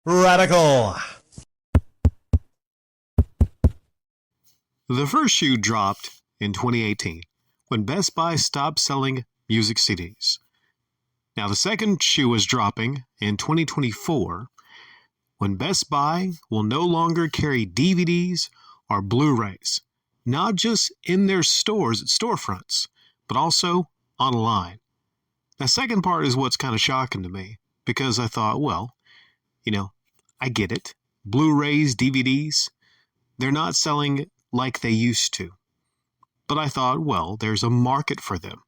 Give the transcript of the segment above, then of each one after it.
Radical. The first shoe dropped in 2018 when Best Buy stopped selling music CDs. Now, the second shoe is dropping in 2024 when Best Buy will no longer carry DVDs or Blu-rays, not just in their stores at storefronts, but also online. The second part is what's kind of shocking to me because I thought, well, I get it. Blu-rays, DVDs, they're not selling like they used to. But I thought, well, there's a market for them.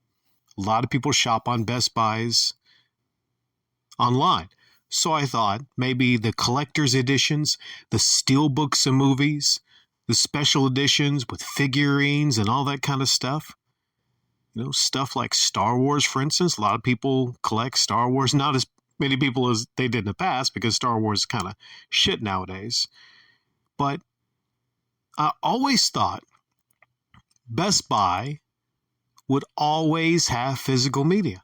A lot of people shop on Best Buys online. So I thought maybe the collector's editions, the steel books of movies, the special editions with figurines and all that kind of stuff. Stuff like Star Wars, for instance. A lot of people collect Star Wars, not as many people as they did in the past because Star Wars is kind of shit nowadays. But I always thought Best Buy would always have physical media.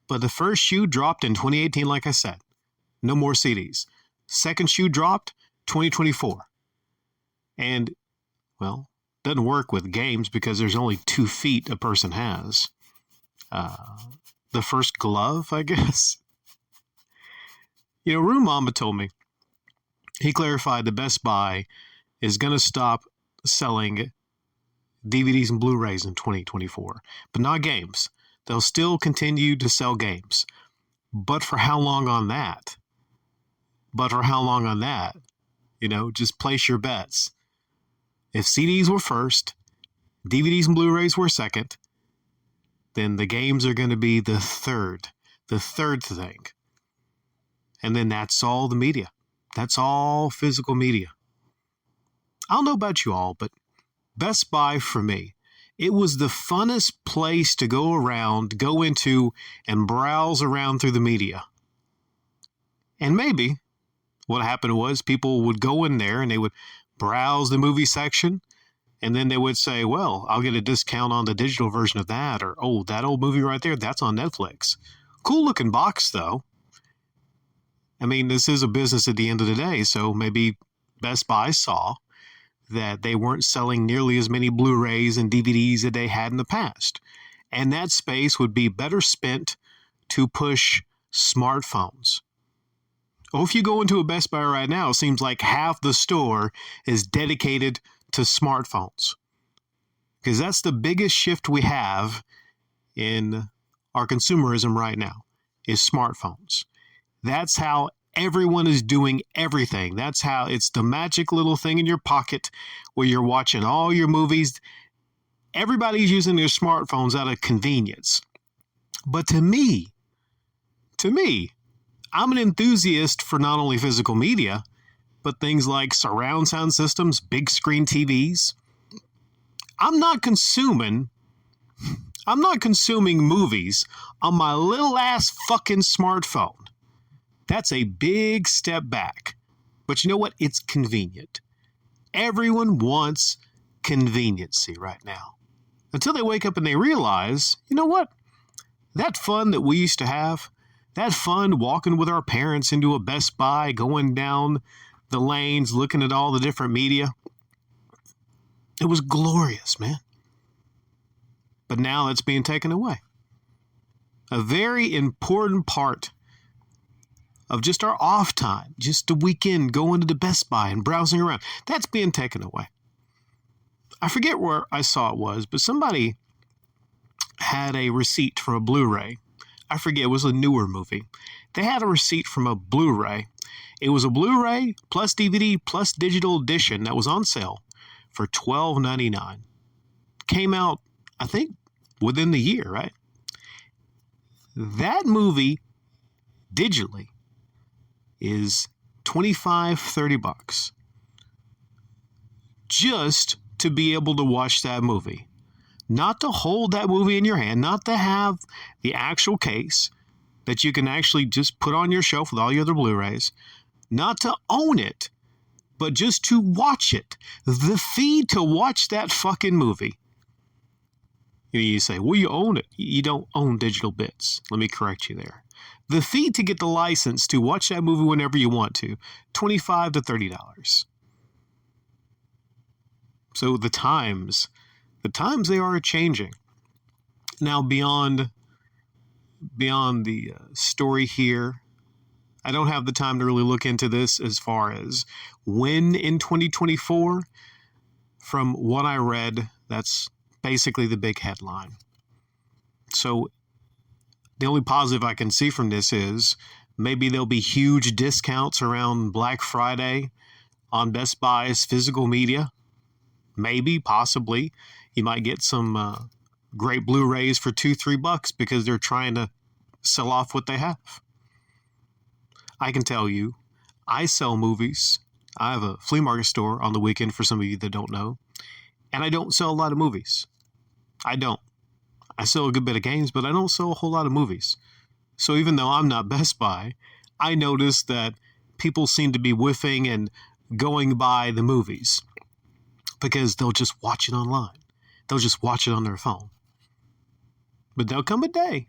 But the first shoe dropped in 2018, like I said. No more CDs. Second shoe dropped 2024. And, well, doesn't work with games because there's only 2 feet a person has. The first glove, I guess. Rue Mama told me, he clarified that Best Buy is going to stop selling DVDs and Blu-rays in 2024, but not games. They'll still continue to sell games. But for how long on that? Just place your bets. If CDs were first, DVDs and Blu-rays were second, then the games are going to be the third thing. And then that's all the media. That's all physical media. I don't know about you all, but Best Buy for me, it was the funnest place to go into and browse around through the media. And maybe what happened was people would go in there and they would browse the movie section, and then they would say, well, I'll get a discount on the digital version of that, or, oh, that old movie right there, that's on Netflix. Cool looking box, though. I mean, this is a business at the end of the day, so maybe Best Buy saw that they weren't selling nearly as many Blu-rays and DVDs that they had in the past. And that space would be better spent to push smartphones. Oh, if you go into a Best Buy right now, it seems like half the store is dedicated to smartphones. Because that's the biggest shift we have in our consumerism right now, is smartphones. That's how everyone is doing everything. That's how it's the magic little thing in your pocket where you're watching all your movies. Everybody's using their smartphones out of convenience. But to me, I'm an enthusiast for not only physical media, but things like surround sound systems, big screen TVs. I'm not consuming movies on my little ass fucking smartphone. That's a big step back. But you know what? It's convenient. Everyone wants conveniency right now. Until they wake up and they realize, you know what? That fun that we used to have, that fun walking with our parents into a Best Buy, going down the lanes, looking at all the different media, it was glorious, man. But now it's being taken away. A very important part of just our off time, just the weekend going to the Best Buy and browsing around, that's being taken away. I forget where I saw it was, but somebody had a receipt for a Blu-ray. I forget, it was a newer movie. They had a receipt from a Blu-ray. It was a Blu-ray plus DVD plus digital edition that was on sale for $12.99. Came out, I think, within the year, right? That movie, digitally, is $25-$30 just to be able to watch that movie. Not to hold that movie in your hand, not to have the actual case that you can actually just put on your shelf with all your other Blu-rays, not to own it, but just to watch it. The fee to watch that fucking movie. You say, well, you own it. You don't own digital bits. Let me correct you there. The fee to get the license to watch that movie whenever you want to, $25 to $30. So the times they are changing. Now beyond the story here, I don't have the time to really look into this as far as when in 2024. From what I read, that's basically the big headline. So the only positive I can see from this is maybe there'll be huge discounts around Black Friday on Best Buy's physical media. Maybe, possibly, you might get some great Blu-rays for $2-3 because they're trying to sell off what they have. I can tell you, I sell movies. I have a flea market store on the weekend for some of you that don't know, and I don't sell a lot of movies. I don't. I sell a good bit of games, but I don't sell a whole lot of movies. So even though I'm not Best Buy, I notice that people seem to be whiffing and going by the movies because they'll just watch it online. They'll just watch it on their phone. But there'll come a day.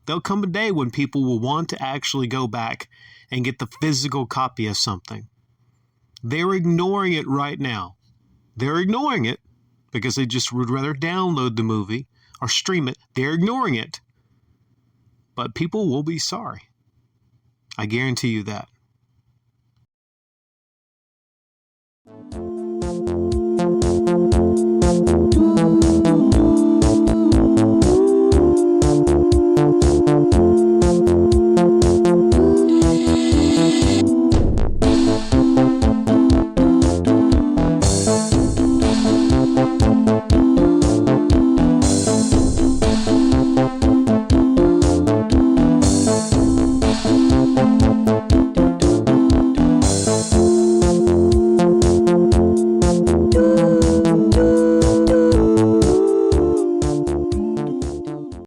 There'll come a day when people will want to actually go back and get the physical copy of something. They're ignoring it right now. They're ignoring it because they just would rather download the movie or stream it. They're ignoring it. But people will be sorry. I guarantee you that.